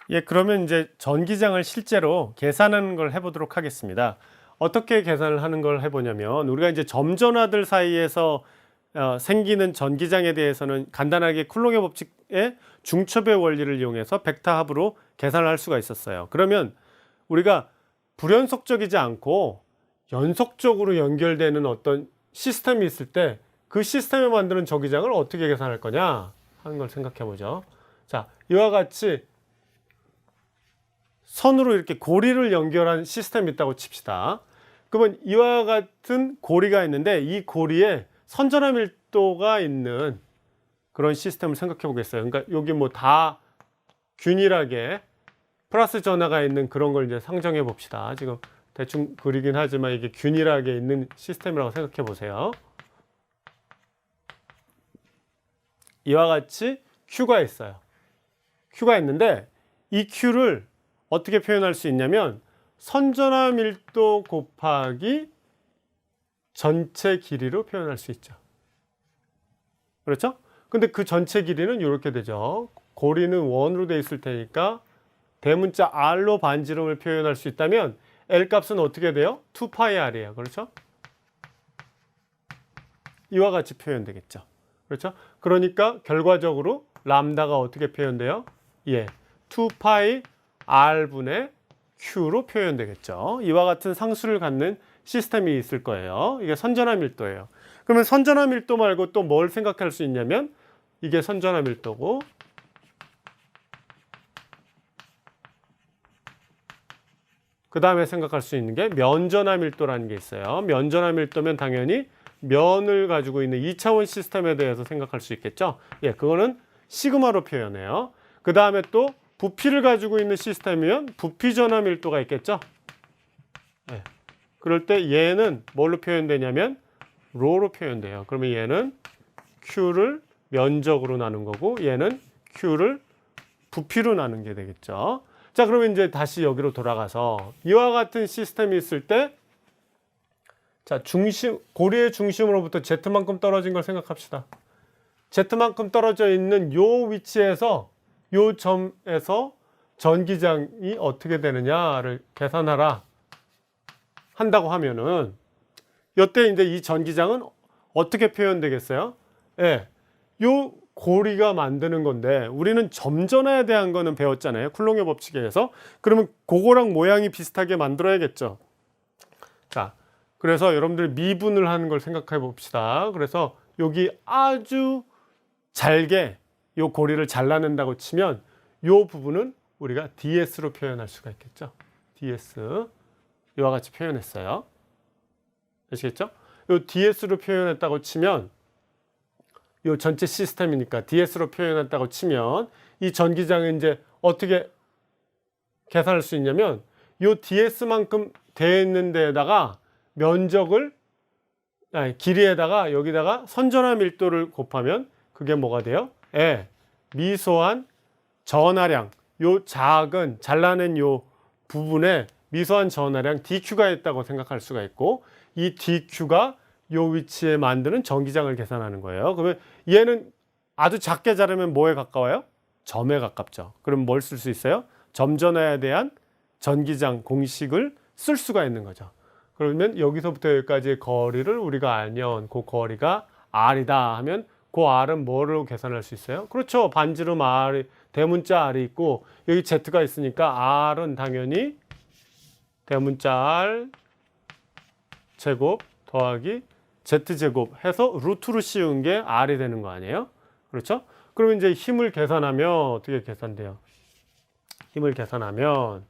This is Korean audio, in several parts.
예, 그러면 이제 전기장을 실제로 계산하는 걸 해보도록 하겠습니다. 어떻게 계산을 하는 걸 해보냐면 우리가 이제 점전하들 사이에서 생기는 전기장에 대해서는 간단하게 쿨롱의 법칙의 중첩의 원리를 이용해서 벡터합으로 계산을 할 수가 있었어요. 그러면 우리가 불연속적이지 않고 연속적으로 연결되는 어떤 시스템이 있을 때 그 시스템에 만드는 전기장을 어떻게 계산할 거냐 하는 걸 생각해 보죠. 자, 이와 같이 선으로 이렇게 고리를 연결한 시스템이 있다고 칩시다. 그러면 이와 같은 고리가 있는데 이 고리에 선전화 밀도가 있는 그런 시스템을 생각해 보겠어요. 그러니까 여기 뭐 다 균일하게 플러스 전하가 있는 그런 걸 이제 상정해 봅시다. 지금 대충 그리긴 하지만 이게 균일하게 있는 시스템이라고 생각해 보세요. 이와 같이 Q가 있어요. Q가 있는데 이 Q를 어떻게 표현할 수 있냐면 선전화 밀도 곱하기 전체 길이로 표현할 수 있죠. 그렇죠? 근데 그 전체 길이는 이렇게 되죠. 고리는 원으로 되어 있을 테니까 대문자 R로 반지름을 표현할 수 있다면 L 값은 어떻게 돼요? 2πR이에요. 그렇죠? 이와 같이 표현되겠죠. 그렇죠? 그러니까 결과적으로 람다가 어떻게 표현돼요? 예, 2π R분의 Q로 표현되겠죠. 이와 같은 상수를 갖는 시스템이 있을 거예요. 이게 선전화 밀도예요. 그러면 선전화 밀도 말고 또 뭘 생각할 수 있냐면 이게 선전화 밀도고 그 다음에 생각할 수 있는 게 면전화 밀도라는 게 있어요. 면전화 밀도면 당연히 면을 가지고 있는 2차원 시스템에 대해서 생각할 수 있겠죠. 예, 그거는 시그마로 표현해요. 그 다음에 또 부피를 가지고 있는 시스템이면 부피 전화 밀도가 있겠죠. 예, 그럴 때 얘는 뭘로 표현되냐면 로로 표현돼요. 그러면 얘는 Q를 면적으로 나눈 거고 얘는 Q를 부피로 나눈 게 되겠죠. 자, 그러면 이제 다시 여기로 돌아가서 이와 같은 시스템이 있을 때 자, 고리의 중심으로부터 Z만큼 떨어진 걸 생각합시다. Z만큼 떨어져 있는 요 위치에서 요 점에서 전기장이 어떻게 되느냐를 계산하라 한다고 하면은 이때 이제 이 전기장은 어떻게 표현되겠어요? 예, 요 고리가 만드는 건데 우리는 점전화에 대한 거는 배웠잖아요. 쿨롱의 법칙에서. 그러면 그거랑 모양이 비슷하게 만들어야겠죠. 자, 그래서 여러분들 미분을 하는 걸 생각해 봅시다. 그래서 여기 아주 잘게 요 고리를 잘라낸다고 치면 요 부분은 우리가 DS로 표현할 수가 있겠죠. DS 이와 같이 표현했어요. 아시겠죠? 요 DS로 표현했다고 치면 요 전체 시스템이니까 DS로 표현했다고 치면 이 전기장은 이제 어떻게 계산할 수 있냐면 요 DS만큼 되어 있는 데에다가 면적을 길이에다가 여기다가 선전화 밀도를 곱하면 그게 뭐가 돼요? 예, 미소한 전하량, 요 작은 잘라낸 요 부분에 미소한 전하량 DQ가 있다고 생각할 수가 있고 이 DQ가 요 위치에 만드는 전기장을 계산하는 거예요. 그러면 얘는 아주 작게 자르면 뭐에 가까워요? 점에 가깝죠. 그럼 뭘 쓸 수 있어요? 점전화에 대한 전기장 공식을 쓸 수가 있는 거죠. 그러면 여기서부터 여기까지의 거리를 우리가 알면 그 거리가 R이다 하면 그 R은 뭐로 계산할 수 있어요? 그렇죠. 반지름 R, 대문자 R이 있고 여기 Z가 있으니까 R은 당연히 대문자 R 제곱 더하기 Z제곱 해서 루트로 씌운 게 R이 되는 거 아니에요? 그렇죠? 그러면 이제 힘을 계산하면 어떻게 계산돼요? 힘을 계산하면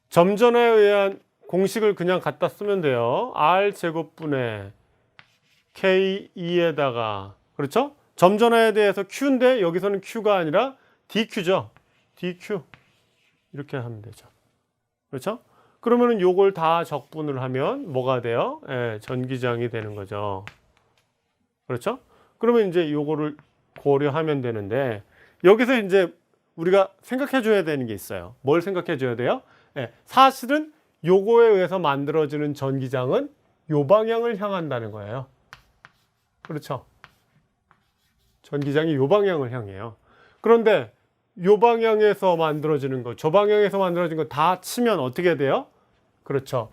점전에 의한 공식을 그냥 갖다 쓰면 돼요. R제곱분의 K2에다가 그렇죠? 점전화에 대해서 Q인데 여기서는 Q가 아니라 DQ죠. DQ 이렇게 하면 되죠. 그렇죠? 그러면은 요걸 다 적분을 하면 뭐가 돼요? 예, 전기장이 되는 거죠. 그렇죠? 그러면 이제 요거를 고려하면 되는데 여기서 이제 우리가 생각해 줘야 되는 게 있어요. 뭘 생각해 줘야 돼요? 예, 사실은 요거에 의해서 만들어지는 전기장은 요 방향을 향한다는 거예요. 그렇죠? 전기장이 요 방향을 향해요. 그런데 요 방향에서 만들어지는 거, 저 방향에서 만들어진 거 다 치면 어떻게 돼요? 그렇죠.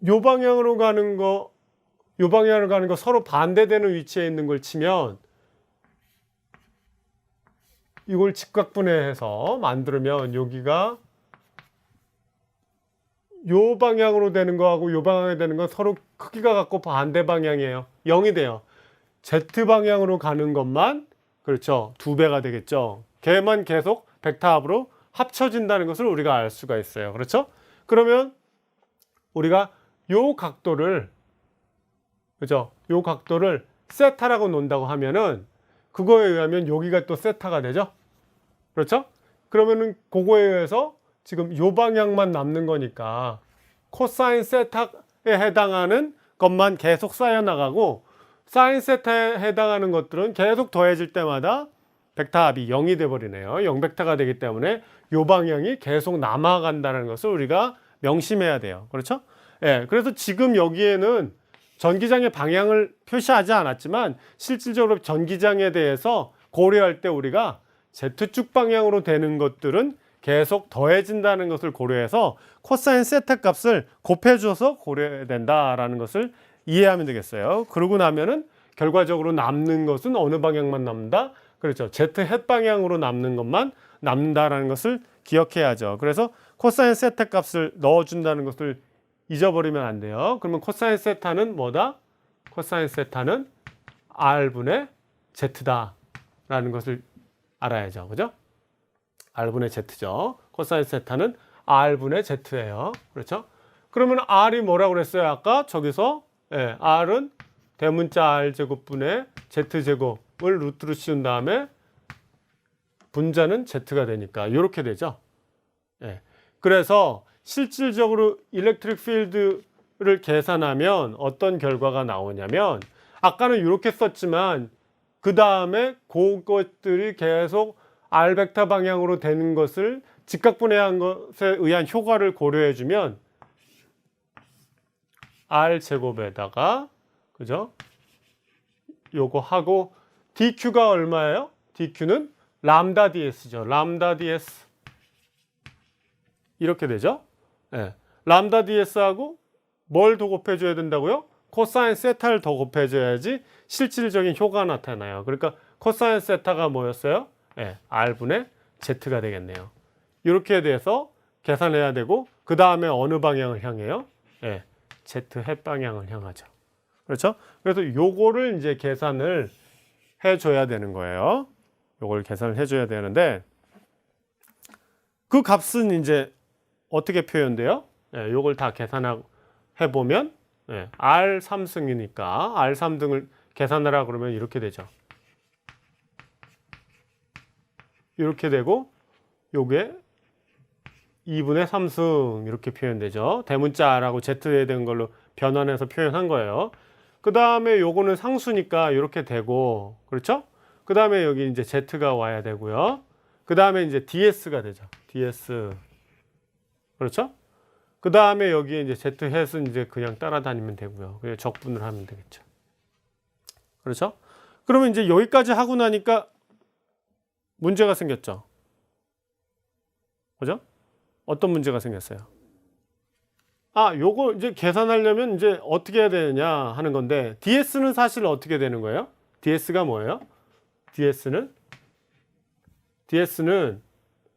요 방향으로 가는 거, 요 방향으로 가는 거 서로 반대되는 위치에 있는 걸 치면 이걸 직각분해해서 만들면 여기가 요 방향으로 되는 거하고 요 방향에 되는 건 서로 크기가 같고 반대 방향이에요. 0이 돼요. Z 방향으로 가는 것만 그렇죠. 2배가 되겠죠. 걔만 계속 벡터합으로 합쳐진다는 것을 우리가 알 수가 있어요. 그렇죠? 그러면 우리가 요 각도를 그죠? 요 각도를 세타라고 놓는다고 하면은 그거에 의하면 여기가 또 세타가 되죠? 그렇죠? 그러면은 그거에 의해서 지금 요 방향만 남는 거니까 코사인 세타에 해당하는 것만 계속 쌓여 나가고 사인 세타에 해당하는 것들은 계속 더해질 때마다 벡터합이 0이 돼 버리네요. 0벡터가 되기 때문에 요 방향이 계속 남아간다는 것을 우리가 명심해야 돼요. 그렇죠? 예. 그래서 지금 여기에는 전기장의 방향을 표시하지 않았지만 실질적으로 전기장에 대해서 고려할 때 우리가 Z축 방향으로 되는 것들은 계속 더해진다는 것을 고려해서 코사인 세타 값을 곱해줘서 고려해야 된다라는 것을 이해하면 되겠어요. 그러고 나면은 결과적으로 남는 것은 어느 방향만 남는다? 그렇죠. Z 햇 방향으로 남는 것만 남는다라는 것을 기억해야죠. 그래서 코사인 세타 값을 넣어준다는 것을 잊어버리면 안 돼요. 그러면 코사인 세타는 뭐다? 코사인 세타는 R분의 Z다라는 것을 알아야죠. 그죠? R분의 Z죠. 코사인 세타는 R분의 Z예요. 그렇죠? 그러면 R이 뭐라고 그랬어요? 아까 저기서 예, R은 대문자 R제곱분의 Z제곱을 루트로 씌운 다음에 분자는 Z가 되니까 이렇게 되죠. 예. 그래서 실질적으로 일렉트릭 필드를 계산하면 어떤 결과가 나오냐면 아까는 이렇게 썼지만 그 다음에 그것들이 계속 R 벡터 방향으로 되는 것을 직각분해한 것에 의한 효과를 고려해주면 R 제곱에다가 그죠? 요거 하고 DQ가 얼마예요? DQ는 람다 DS죠. 람다 DS 이렇게 되죠? 예. 람다 DS하고 뭘 더 곱해줘야 된다고요? 코사인 세타를 더 곱해줘야지 실질적인 효과가 나타나요. 그러니까 코사인 세타가 뭐였어요? 예, R분의 Z가 되겠네요. 이렇게 돼서 계산해야 되고 그 다음에 어느 방향을 향해요? 예, Z 햇 방향을 향하죠. 그렇죠? 그래서 요거를 이제 계산을 해줘야 되는 거예요. 요걸 계산을 해줘야 되는데 그 값은 이제 어떻게 표현돼요? 예, 요걸 다 계산해 보면 예, R 3승이니까 R 3등을 계산하라 그러면 이렇게 되죠. 이렇게 되고 요게 2분의 3승 이렇게 표현되죠. 대문자 R하고 Z에 대한 걸로 변환해서 표현한 거예요. 그 다음에 요거는 상수니까 이렇게 되고 그렇죠? 그 다음에 여기 이제 Z가 와야 되고요. 그 다음에 이제 DS가 되죠. DS 그렇죠? 그 다음에 여기에 이제 Z 햇은 이제 그냥 따라다니면 되고요. 그냥 적분을 하면 되겠죠. 그렇죠? 그러면 이제 여기까지 하고 나니까 문제가 생겼죠. 그죠? 어떤 문제가 생겼어요? 아, 요거 이제 계산하려면 이제 어떻게 해야 되느냐 하는 건데 DS는 사실 어떻게 되는 거예요? DS가 뭐예요? DS는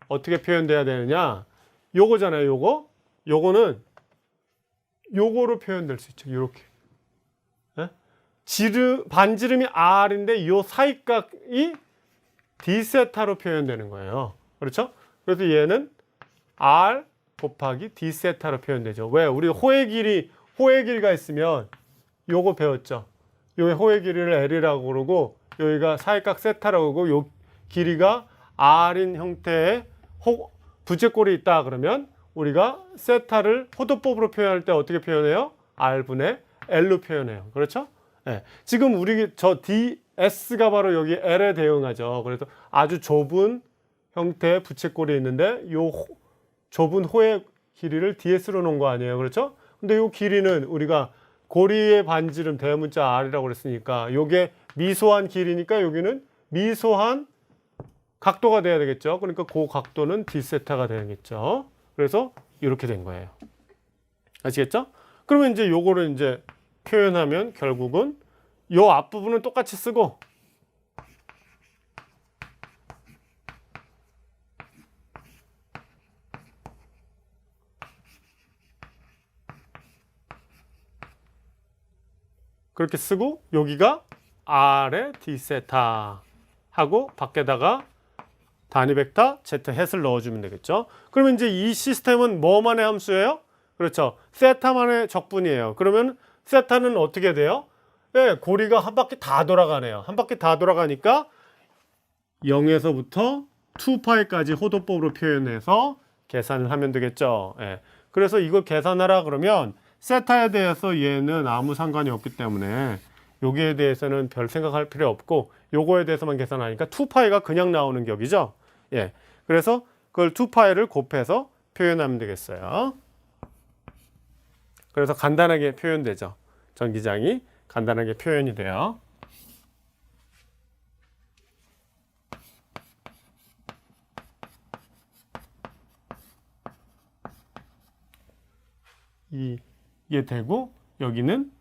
어떻게 표현돼야 되느냐? 요거잖아요, 요거. 요거는 요거로 표현될 수 있죠. 요렇게. 예? 반지름이 R인데 요 사이각이 D세타로 표현되는 거예요. 그렇죠? 그래서 얘는 R 곱하기 D세타로 표현되죠. 왜? 우리 호의 길이가 있으면 요거 배웠죠. 요 호의 길이를 L이라고 그러고 여기가 사이각 세타라고 그러고 요 길이가 R인 형태의 부채꼴이 있다 그러면 우리가 세타를 호도법으로 표현할 때 어떻게 표현해요? R분의 L로 표현해요. 그렇죠? 네. 지금 우리 저 DS가 바로 여기 L에 대응하죠. 그래서 아주 좁은 형태의 부채꼴이 있는데 요 좁은 호의 길이를 DS로 놓은 거 아니에요. 그렇죠? 근데 요 길이는 우리가 고리의 반지름 대문자 R이라고 그랬으니까 요게 미소한 길이니까 여기는 미소한 각도가 돼야 되겠죠. 그러니까 그 각도는 d세타가 되겠죠. 그래서 이렇게 된 거예요. 아시겠죠? 그러면 이제 요거를 이제 표현하면 결국은 요 앞부분은 똑같이 쓰고 그렇게 쓰고 여기가 R의 d세타 하고 밖에다가 단위 벡터 Z 햇을 넣어주면 되겠죠. 그러면 이제 이 시스템은 뭐만의 함수예요? 그렇죠. 세타만의 적분이에요. 그러면 세타는 어떻게 돼요? 예, 고리가 한 바퀴 다 돌아가네요. 한 바퀴 다 돌아가니까 0에서부터 2파이까지 호도법으로 표현해서 계산을 하면 되겠죠. 예. 그래서 이걸 계산하라 그러면 세타에 대해서 얘는 아무 상관이 없기 때문에 여기에 대해서는 별 생각할 필요 없고 요거에 대해서만 계산하니까 2파이가 그냥 나오는 격이죠. 예. 그래서 그걸 2파이를 곱해서 표현하면 되겠어요. 그래서 간단하게 표현되죠. 전기장이 간단하게 표현이 돼요. 이게 되고 여기는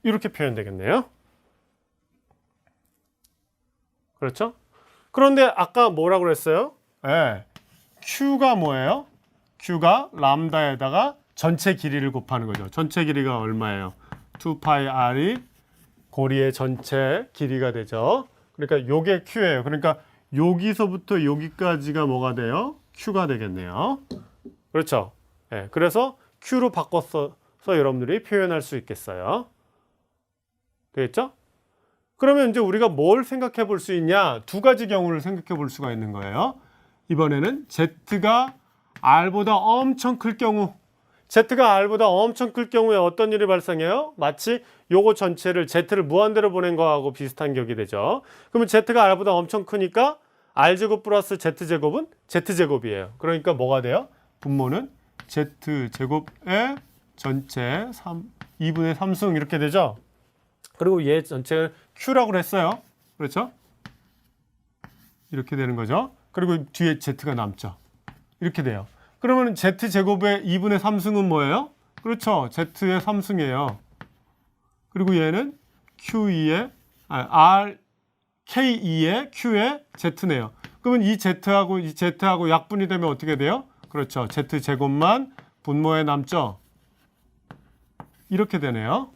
이렇게 표현되겠네요. 그렇죠? 그런데 아까 뭐라고 그랬어요? 네. Q가 뭐예요? Q가 람다에다가 전체 길이를 곱하는 거죠. 전체 길이가 얼마예요? 2파이 R이 고리의 전체 길이가 되죠. 그러니까 요게 Q예요. 그러니까 여기서부터 여기까지가 뭐가 돼요? Q가 되겠네요. 그렇죠? 네. 그래서 Q로 바꿔서 여러분들이 표현할 수 있겠어요. 되겠죠? 그러면 이제 우리가 뭘 생각해 볼 수 있냐? 두 가지 경우를 생각해 볼 수가 있는 거예요. 이번에는 Z가 R보다 엄청 클 경우, Z가 R보다 엄청 클 경우에 어떤 일이 발생해요? 마치 요거 전체를 Z를 무한대로 보낸 거하고 비슷한 격이 되죠. 그러면 Z가 R보다 엄청 크니까 R제곱 플러스 Z제곱은 Z제곱이에요. 그러니까 뭐가 돼요? 분모는 Z제곱의 전체 2분의 3승 이렇게 되죠. 그리고 얘 전체를 Q라고 했어요. 그렇죠? 이렇게 되는 거죠. 그리고 뒤에 Z가 남죠. 이렇게 돼요. 그러면 Z제곱의 2분의 3승은 뭐예요? 그렇죠. Z의 3승이에요. 그리고 얘는 Q2의 K2의 Q의 Z네요. 그러면 이 Z하고 약분이 되면 어떻게 돼요? 그렇죠. Z제곱만 분모에 남죠. 이렇게 되네요.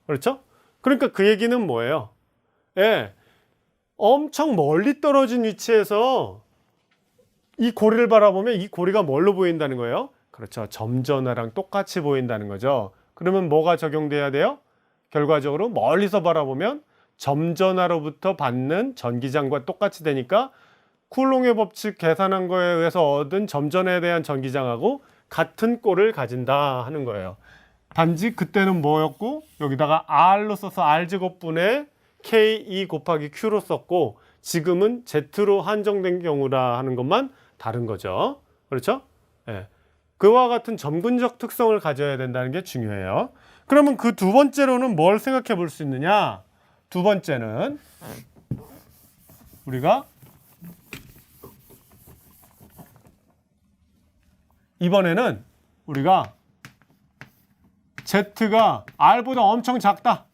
그렇죠? 그러니까 그 얘기는 뭐예요? 예, 엄청 멀리 떨어진 위치에서 이 고리를 바라보면 이 고리가 뭘로 보인다는 거예요? 그렇죠. 점전화랑 똑같이 보인다는 거죠. 그러면 뭐가 적용돼야 돼요? 결과적으로 멀리서 바라보면 점전화로부터 받는 전기장과 똑같이 되니까 쿨롱의 법칙 계산한 거에 의해서 얻은 점전에 대한 전기장하고 같은 꼴을 가진다 하는 거예요. 단지 그때는 뭐였고 여기다가 R로 써서 R제곱분의 K2 곱하기 Q로 썼고 지금은 Z로 한정된 경우라 하는 것만 다른 거죠. 그렇죠? 예. 그와 같은 점근적 특성을 가져야 된다는 게 중요해요. 그러면 그 두 번째로는 뭘 생각해 볼 수 있느냐? 두 번째는 우리가 이번에는 우리가 Z가 R보다 엄청 작다.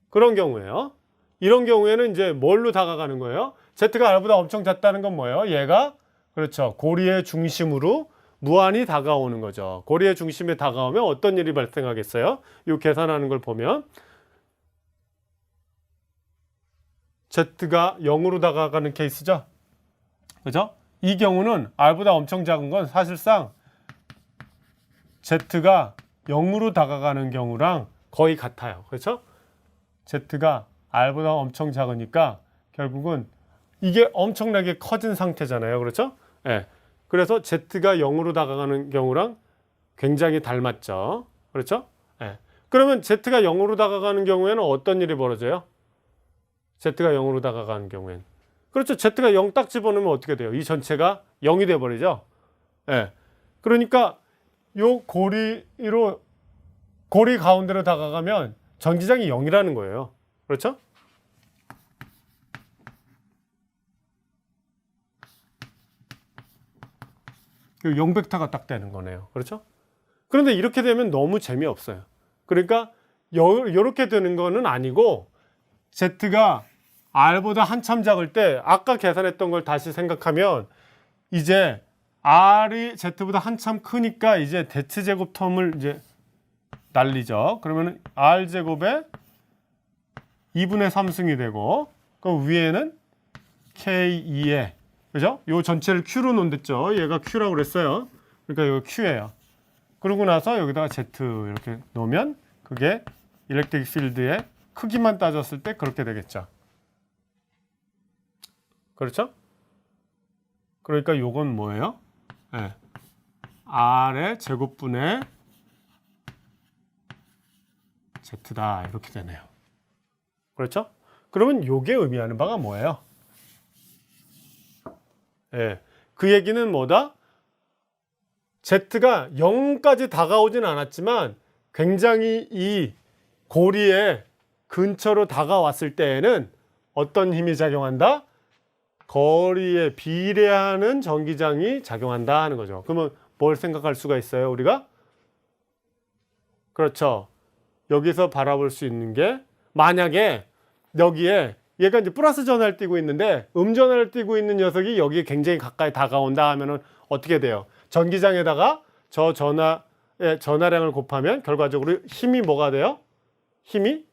그런 경우예요. 이런 경우에는 이제 뭘로 다가가는 거예요? Z가 R보다 엄청 작다는 건 뭐예요? 얘가 그렇죠. 고리의 중심으로 무한히 다가오는 거죠. 고리의 중심에 다가오면 어떤 일이 발생하겠어요? 이 계산하는 걸 보면 Z가 0으로 다가가는 케이스죠. 그죠? 이 경우는 R보다 엄청 작은 건 사실상 Z가 0으로 다가가는 경우랑 거의 같아요. 그렇죠? Z가 R보다 엄청 작으니까 결국은 이게 엄청나게 커진 상태잖아요. 그렇죠? 예. 그래서 Z가 0으로 다가가는 경우랑 굉장히 닮았죠. 그렇죠? 예. 그러면 Z가 0으로 다가가는 경우에는 어떤 일이 벌어져요? Z가 0으로 다가가는 경우에는 그렇죠. Z가 0 딱 집어넣으면 어떻게 돼요? 이 전체가 0이 돼 버리죠. 예. 그러니까 요 고리 가운데로 다가가면 전기장이 0이라는 거예요. 그렇죠? 요 0벡터가 딱 되는 거네요. 그렇죠? 그런데 이렇게 되면 너무 재미없어요. 그러니까 요렇게 되는 거는 아니고 Z가 R보다 한참 작을 때 아까 계산했던 걸 다시 생각하면 이제 R이 Z보다 한참 크니까 이제 대체제곱 텀을 이제 날리죠. 그러면 R제곱에 2분의 3승이 되고 그 위에는 K2에 그죠? 요 전체를 Q로 놓는댔죠. 얘가 Q라고 그랬어요. 그러니까 이거 Q예요. 그러고 나서 여기다가 Z 이렇게 놓으면 그게 일렉트릭 필드의 크기만 따졌을 때 그렇게 되겠죠. 그렇죠? 그러니까 요건 뭐예요? 네. R의 제곱분의 Z다 이렇게 되네요. 그렇죠? 그러면 요게 의미하는 바가 뭐예요? 예, 그 얘기는 뭐다? Z가 0까지 다가오진 않았지만 굉장히 이 고리의 근처로 다가왔을 때에는 어떤 힘이 작용한다? 거리에 비례하는 전기장이 작용한다 하는 거죠. 그러면 뭘 생각할 수가 있어요, 우리가? 그렇죠. 여기서 바라볼 수 있는 게 만약에 여기에 얘가 이제 플러스 전하를 띠고 있는데 음전하를 띠고 있는 녀석이 여기에 굉장히 가까이 다가온다 하면은 어떻게 돼요? 전기장에다가 저 전하량을 곱하면 결과적으로 힘이 뭐가 돼요? 힘이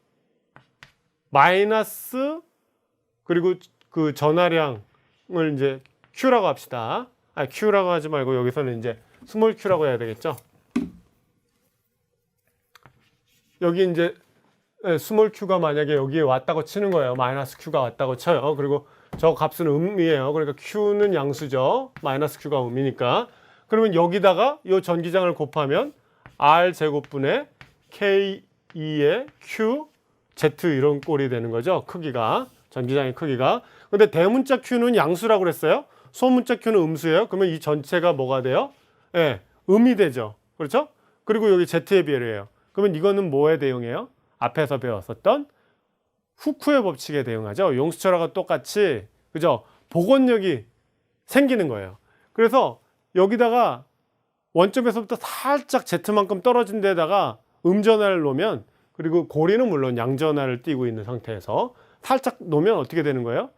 마이너스 그리고 그 전하량을 이제 Q라고 합시다. 아니 Q라고 하지 말고 여기서는 이제 스몰 Q라고 해야 되겠죠? 여기 이제 스몰 Q가 만약에 여기에 왔다고 치는 거예요. 마이너스 Q가 왔다고 쳐요. 그리고 저 값은 음이에요. 그러니까 Q는 양수죠. 마이너스 Q가 음이니까. 그러면 여기다가 이 전기장을 곱하면 R 제곱분의 K2의 Q, Z 이런 꼴이 되는 거죠. 크기가. 전기장의 크기가. 근데 대문자 Q는 양수라고 그랬어요. 소문자 Q는 음수예요. 그러면 이 전체가 뭐가 돼요? 예, 음이 되죠. 그렇죠? 그리고 여기 Z에 비례해요. 그러면 이거는 뭐에 대응해요? 앞에서 배웠었던 후쿠의 법칙에 대응하죠. 용수철학과 똑같이 그죠? 복원력이 생기는 거예요. 그래서 여기다가 원점에서부터 살짝 Z만큼 떨어진 데다가 음전하를 놓으면 그리고 고리는 물론 양전하를 띄고 있는 상태에서 살짝 놓으면 어떻게 되는 거예요?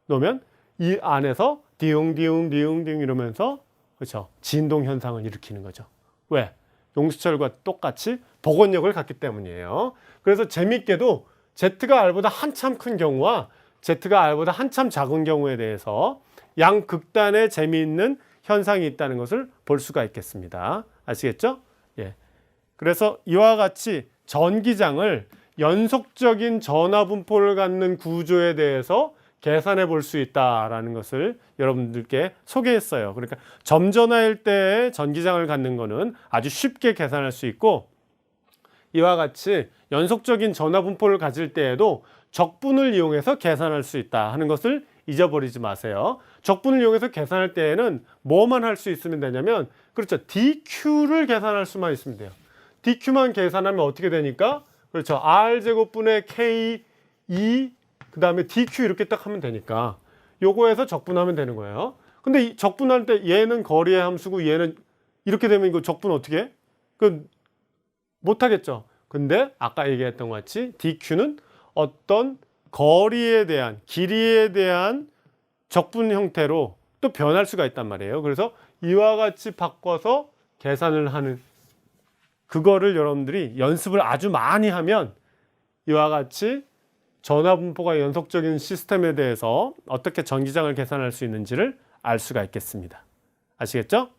놓으면 이 안에서 디웅 이러면서 그렇죠? 진동 현상을 일으키는 거죠. 왜? 용수철과 똑같이 복원력을 갖기 때문이에요. 그래서 재밌게도 Z가 R보다 한참 큰 경우와 Z가 R보다 한참 작은 경우에 대해서 양극단의 재미있는 현상이 있다는 것을 볼 수가 있겠습니다. 아시겠죠? 예. 그래서 이와 같이 전기장을 연속적인 전하 분포를 갖는 구조에 대해서 계산해 볼 수 있다라는 것을 여러분들께 소개했어요. 그러니까 점전하일 때 전기장을 갖는 거는 아주 쉽게 계산할 수 있고 이와 같이 연속적인 전하 분포를 가질 때에도 적분을 이용해서 계산할 수 있다 하는 것을 잊어버리지 마세요. 적분을 이용해서 계산할 때에는 뭐만 할 수 있으면 되냐면 그렇죠. DQ를 계산할 수만 있으면 돼요. DQ만 계산하면 어떻게 되니까 그렇죠. R제곱분의 K2 그 다음에 DQ 이렇게 딱 하면 되니까 요거에서 적분하면 되는 거예요. 근데 이 적분할 때 얘는 거리의 함수고 얘는 이렇게 되면 이거 적분 어떻게 해? 못하겠죠. 근데 아까 얘기했던 것 같이 DQ는 어떤 거리에 대한 길이에 대한 적분 형태로 또 변할 수가 있단 말이에요. 그래서 이와 같이 바꿔서 계산을 하는 그거를 여러분들이 연습을 아주 많이 하면 이와 같이 전하 분포가 연속적인 시스템에 대해서 어떻게 전기장을 계산할 수 있는지를 알 수가 있겠습니다. 아시겠죠?